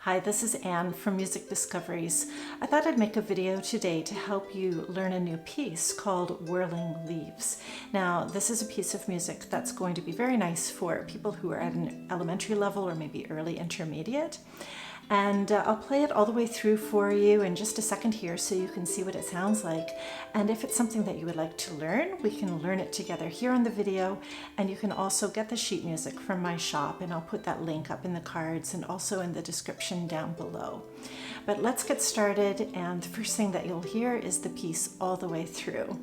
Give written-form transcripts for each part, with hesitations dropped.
Hi, this is Anne from Music Discoveries. I thought I'd make a video today to help you learn a new piece called Whirling Leaves. Now, this is a piece of music that's going to be very nice for people who are at an elementary level or maybe early intermediate. And I'll play it all the way through for you in just a second here so you can see what it sounds like. And if it's something that you would like to learn, we can learn it together here on the video. And you can also get the sheet music from my shop, and I'll put that link up in the cards and also in the description down below. But let's get started, and the first thing that you'll hear is the piece all the way through.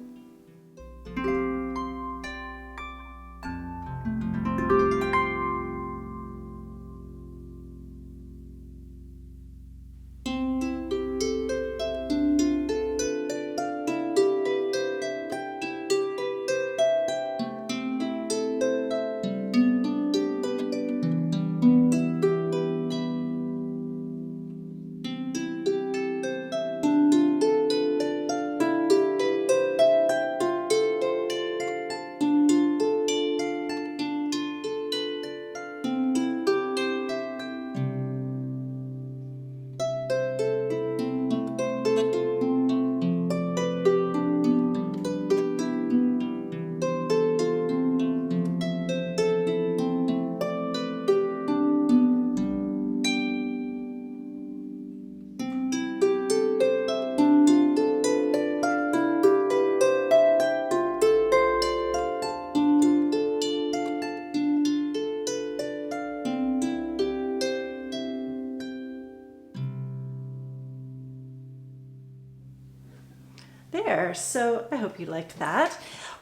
There, so I hope you liked that.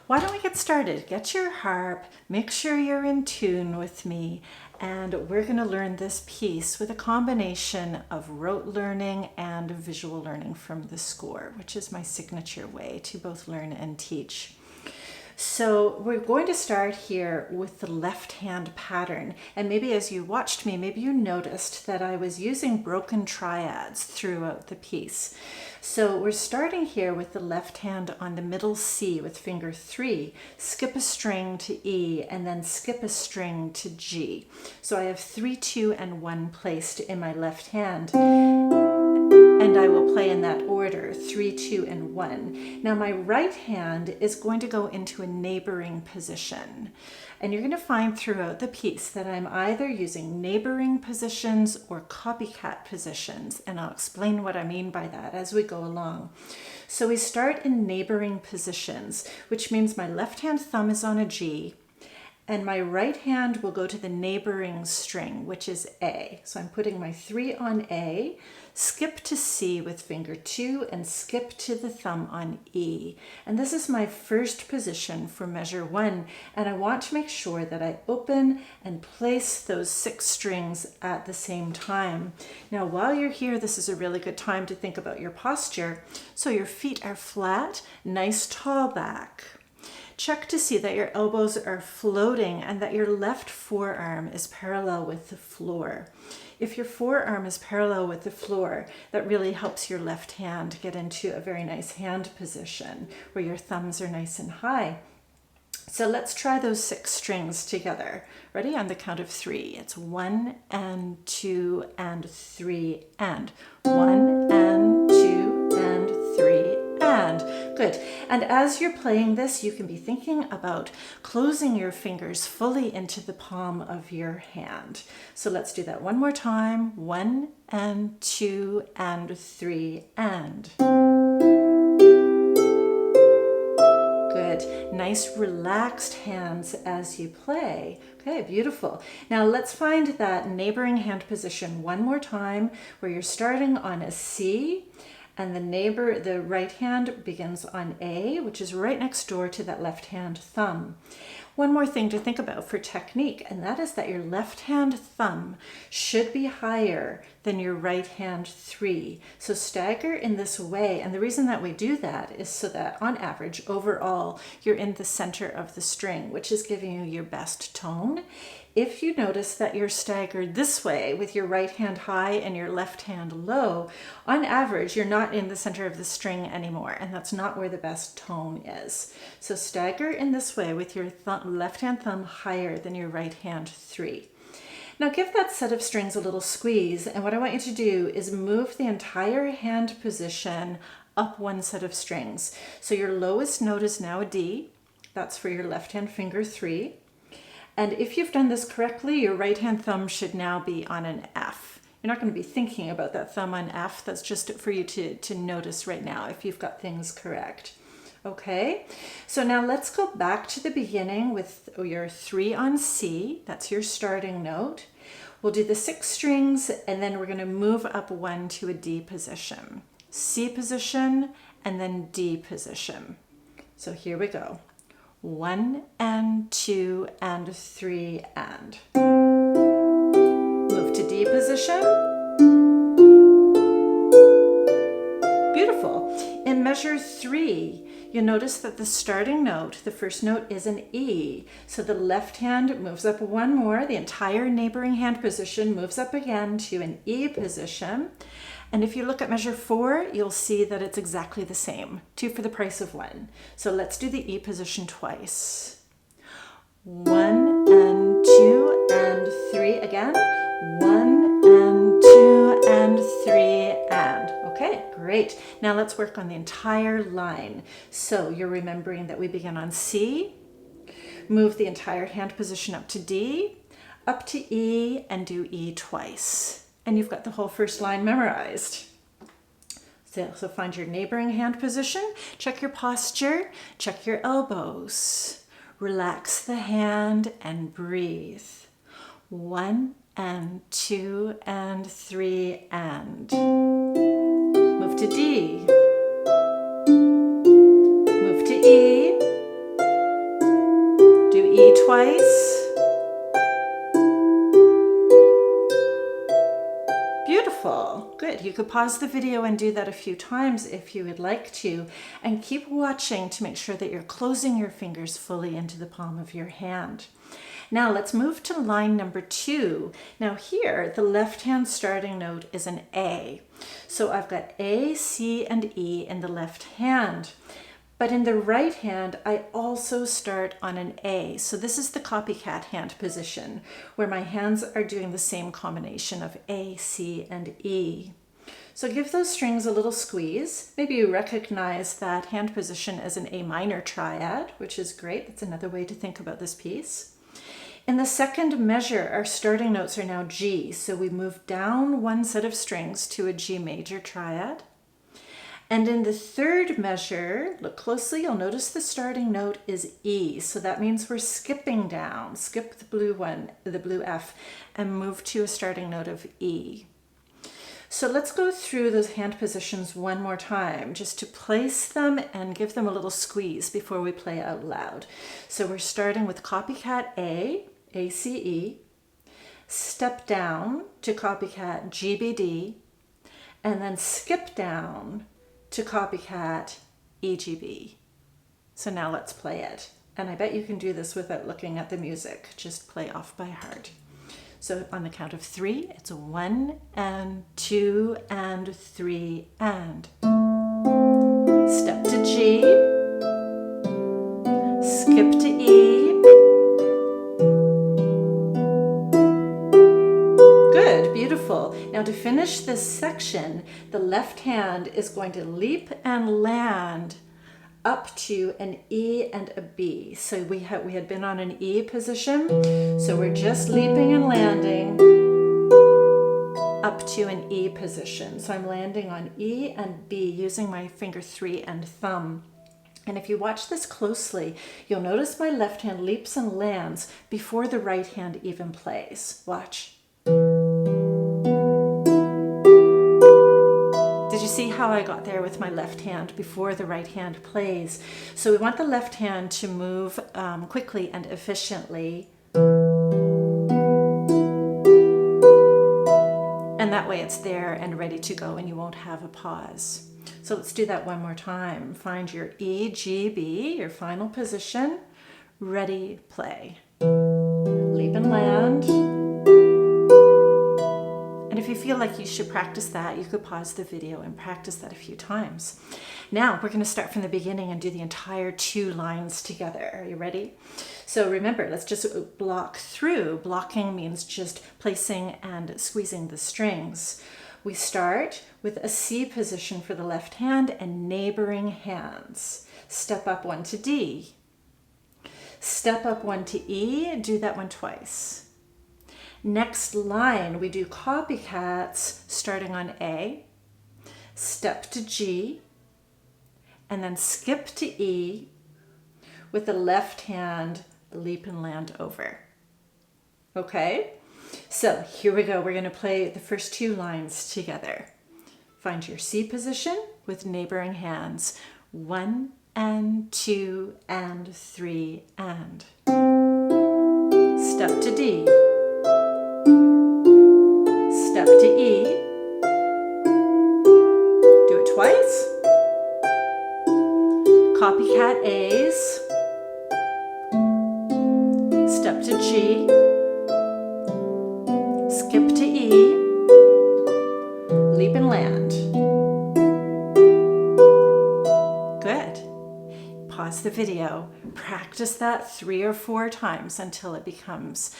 Why don't we get started? Get your harp, make sure you're in tune with me, and we're going to learn this piece with a combination of rote learning and visual learning from the score, which is my signature way to both learn and teach. So we're going to start here with the left hand pattern. And maybe as you watched me, maybe you noticed that I was using broken triads throughout the piece. So we're starting here with the left hand on the middle C with finger 3, skip a string to E, and then skip a string to G. So I have 3, 2, and 1 placed in my left hand. And I will play in that order, 3, 2, and 1. Now my right hand is going to go into a neighboring position. And you're going to find throughout the piece that I'm either using neighboring positions or copycat positions. And I'll explain what I mean by that as we go along. So we start in neighboring positions, which means my left hand thumb is on a G, and my right hand will go to the neighboring string, which is A. So I'm putting my 3 on A, skip to C with finger 2, and skip to the thumb on E. And this is my first position for measure 1. And I want to make sure that I open and place those 6 strings at the same time. Now, while you're here, this is a really good time to think about your posture. So your feet are flat, nice tall back. Check to see that your elbows are floating and that your left forearm is parallel with the floor. If your forearm is parallel with the floor, that really helps your left hand get into a very nice hand position where your thumbs are nice and high. So let's try those 6 strings together. Ready? On the count of 3. It's 1 and 2 and 3 and 1 and 2 and 3 and. Good. And as you're playing this, you can be thinking about closing your fingers fully into the palm of your hand. So let's do that one more time. 1 and 2 and 3 and. Good. Nice relaxed hands as you play. Okay, beautiful. Now let's find that neighboring hand position one more time where you're starting on a C, and the right hand begins on A, which is right next door to that left hand thumb. One more thing to think about for technique, and that is that your left hand thumb should be higher than your right hand 3. So stagger in this way, and the reason that we do that is so that on average, overall, you're in the center of the string, which is giving you your best tone. If you notice that you're staggered this way with your right hand high and your left hand low, on average, you're not in the center of the string anymore, and that's not where the best tone is. So stagger in this way with your left hand thumb higher than your right hand 3. Now give that set of strings a little squeeze, and what I want you to do is move the entire hand position up one set of strings. So your lowest note is now a D. That's for your left hand finger 3. And if you've done this correctly, your right hand thumb should now be on an F. You're not going to be thinking about that thumb on F. That's just for you to notice right now if you've got things correct. Okay, so now let's go back to the beginning with your 3 on C. That's your starting note. We'll do the 6 strings, and then we're going to move up 1 to a D position. C position, and then D position. So here we go. 1 and 2 and 3 and. Move to D position. Beautiful. In measure 3, you'll notice that the starting note, the first note, is an E. So the left hand moves up 1 more. The entire neighboring hand position moves up again to an E position. And if you look at measure 4, you'll see that it's exactly the same. 2 for the price of 1. So let's do the E position twice. 1 and 2 and 3 again. 1 and 2 and 3 and. Okay, great. Now let's work on the entire line. So you're remembering that we begin on C, move the entire hand position up to D, up to E, and do E twice. And you've got the whole first line memorized. So find your neighboring hand position, check your posture, check your elbows. Relax the hand and breathe. 1 and 2 and 3 and. Move to D. Move to E. Do E twice. Beautiful. Good. You could pause the video and do that a few times if you would like to, and keep watching to make sure that you're closing your fingers fully into the palm of your hand. Now let's move to line number 2. Now here, the left hand starting note is an A. So I've got A, C, and E in the left hand. But in the right hand, I also start on an A. So this is the copycat hand position, where my hands are doing the same combination of A, C, and E. So give those strings a little squeeze. Maybe you recognize that hand position as an A minor triad, which is great. That's another way to think about this piece. In the second measure, our starting notes are now G, so we move down 1 set of strings to a G major triad. And in the third measure, look closely, you'll notice the starting note is E, so that means we're skipping down. Skip the blue one, the blue F, and move to a starting note of E. So let's go through those hand positions one more time, just to place them and give them a little squeeze before we play out loud. So we're starting with copycat A, A-C-E, step down to copycat G-B-D, and then skip down to copycat E-G-B. So now let's play it. And I bet you can do this without looking at the music. Just play off by heart. So on the count of 3, it's 1 and 2 and 3 and. Step to G, skip to E. Good, beautiful. Now to finish this section, the left hand is going to leap and land up to an E and a B. So we had been on an E position, so we're just leaping and landing up to an E position. So I'm landing on E and B using my finger 3 and thumb. And if you watch this closely, you'll notice my left hand leaps and lands before the right hand even plays. Watch. Did you see how I got there with my left hand before the right hand plays? So we want the left hand to move quickly and efficiently. And that way it's there and ready to go and you won't have a pause. So let's do that one more time. Find your E, G, B, your final position. Ready, play. Leap and land. And if you feel feel like you should practice that, you could pause the video and practice that a few times. Now we're going to start from the beginning and do the entire 2 lines together. Are you ready? So remember, let's just block through. Blocking means just placing and squeezing the strings. We start with a C position for the left hand and neighboring hands. Step up 1 to D. Step up 1 to E, do that one twice. Next line, we do copycats starting on A, step to G, and then skip to E with the left hand leap and land over. Okay, so here we go. We're going to play the first 2 lines together. Find your C position with neighboring hands. 1 and 2 and 3 and. Step to D. Step to E. Do it twice. Copycat A's. Step to G. Skip to E. Leap and land. Good. Pause the video. Practice that 3 or 4 times until it becomes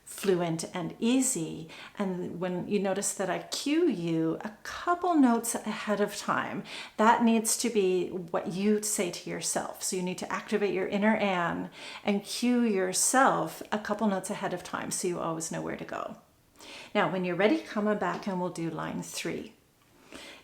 fluent and easy. And when you notice that I cue you a couple notes ahead of time, that needs to be what you say to yourself. So you need to activate your inner Anne and cue yourself a couple notes ahead of time so you always know where to go. Now, when you're ready, come on back and we'll do line 3.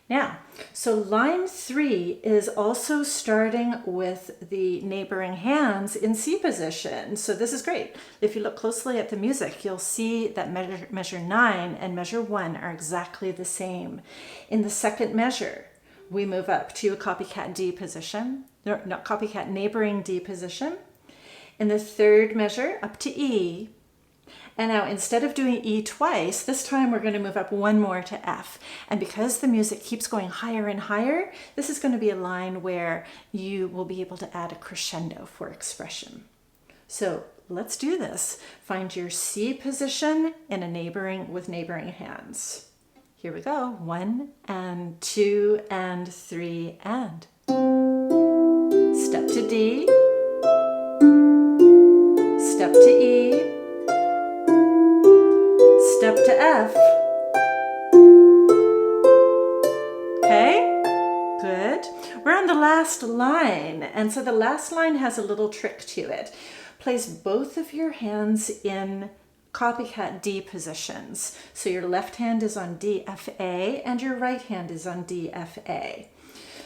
Now, so line 3 is also starting with the neighboring hands in C position. So this is great. If you look closely at the music, you'll see that measure 9 and measure 1 are exactly the same. In the second measure, we move up to a copycat D position, not copycat, neighboring D position. In the third measure, up to E. And now instead of doing E twice, this time we're going to move up 1 more to F. And because the music keeps going higher and higher, this is going to be a line where you will be able to add a crescendo for expression. So let's do this. Find your C position in a with neighboring hands. Here we go. 1 and 2 and 3 and. Step to D. Step to E. Step to F. Okay, good. We're on the last line, and so the last line has a little trick to it. Place both of your hands in copycat D positions. So your left hand is on D, F, A, and your right hand is on D, F, A.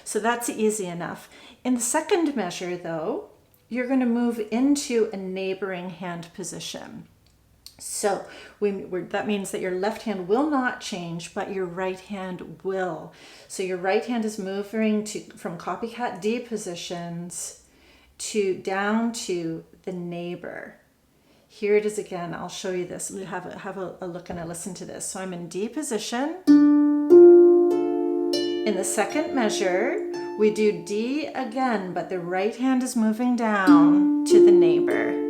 So that's easy enough. In the second measure, though, you're going to move into a neighboring hand position. So that means that your left hand will not change, but your right hand will. So your right hand is moving from copycat D positions down to the neighbor. Here it is again. I'll show you this. Have a look and a listen to this. So I'm in D position. In the second measure, we do D again, but the right hand is moving down to the neighbor.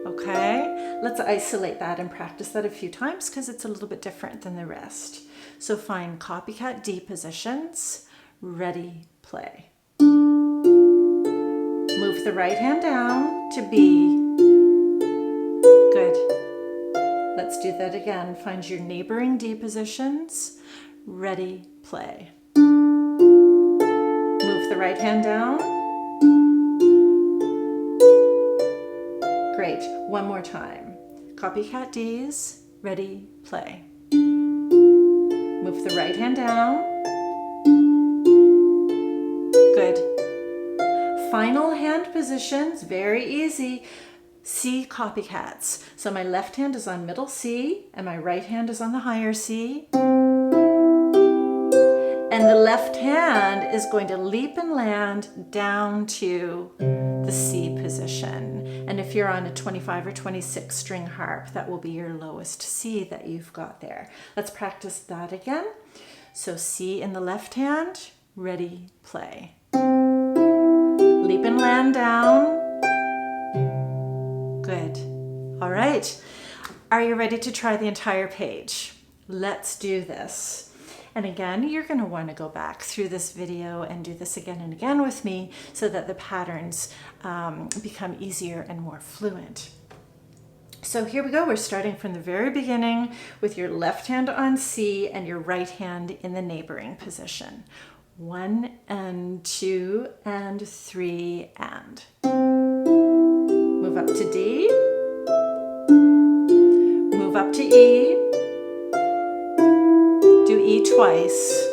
Okay, let's isolate that and practice that a few times because it's a little bit different than the rest. So find copycat D positions, ready, play. Move the right hand down to B. Good. Let's do that again. Find your neighboring D positions, ready, play. Move the right hand down. Great. One more time. Copycat Ds, ready, play. Move the right hand down. Good. Final hand positions, very easy. C copycats. So my left hand is on middle C and my right hand is on the higher C. And the left hand is going to leap and land down to the C position. And if you're on a 25 or 26 string harp, that will be your lowest C that you've got there. Let's practice that again. So C in the left hand, ready, play. Leap and land down. Good. All right. Are you ready to try the entire page? Let's do this. And again, you're going to want to go back through this video and do this again and again with me so that the patterns become easier and more fluent. So here we go. We're starting from the very beginning with your left hand on C and your right hand in the neighboring position. 1 and 2 and 3 and. Move up to D. Move up to E. Do E twice.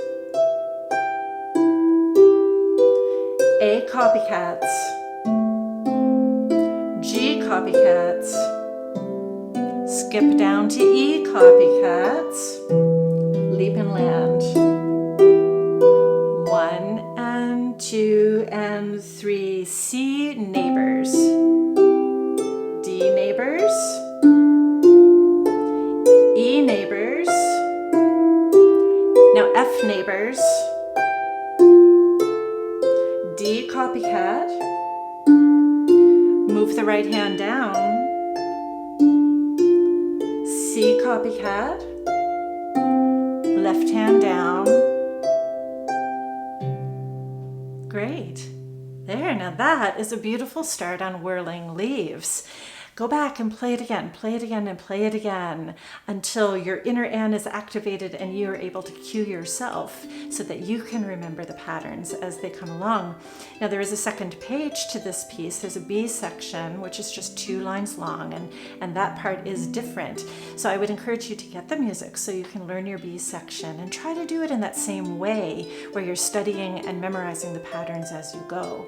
A copycats. G copycats. Skip down to E copycats. Leap and land. 1 and 2 and 3. C neighbors. D neighbors. E neighbors. Now F neighbors. D copycat. Move the right hand down. C copycat. Left hand down. Great. There, now that is a beautiful start on Whirling Leaves. Go back and play it again and play it again until your inner Anne is activated and you are able to cue yourself so that you can remember the patterns as they come along. Now there is a second page to this piece. There's a B section, which is just 2 lines long, and that part is different. So I would encourage you to get the music so you can learn your B section and try to do it in that same way where you're studying and memorizing the patterns as you go.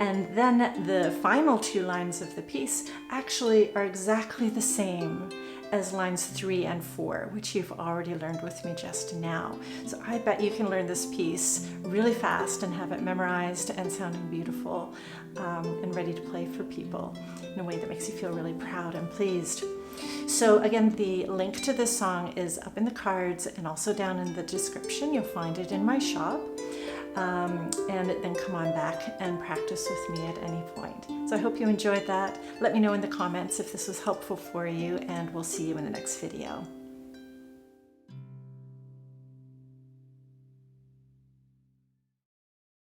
And then the final 2 lines of the piece actually are exactly the same as lines 3 and 4, which you've already learned with me just now. So I bet you can learn this piece really fast and have it memorized and sounding beautiful and ready to play for people in a way that makes you feel really proud and pleased. So again, the link to this song is up in the cards and also down in the description. You'll find it in my shop. And then come on back and practice with me at any point. So I hope you enjoyed that. Let me know in the comments if this was helpful for you, and we'll see you in the next video.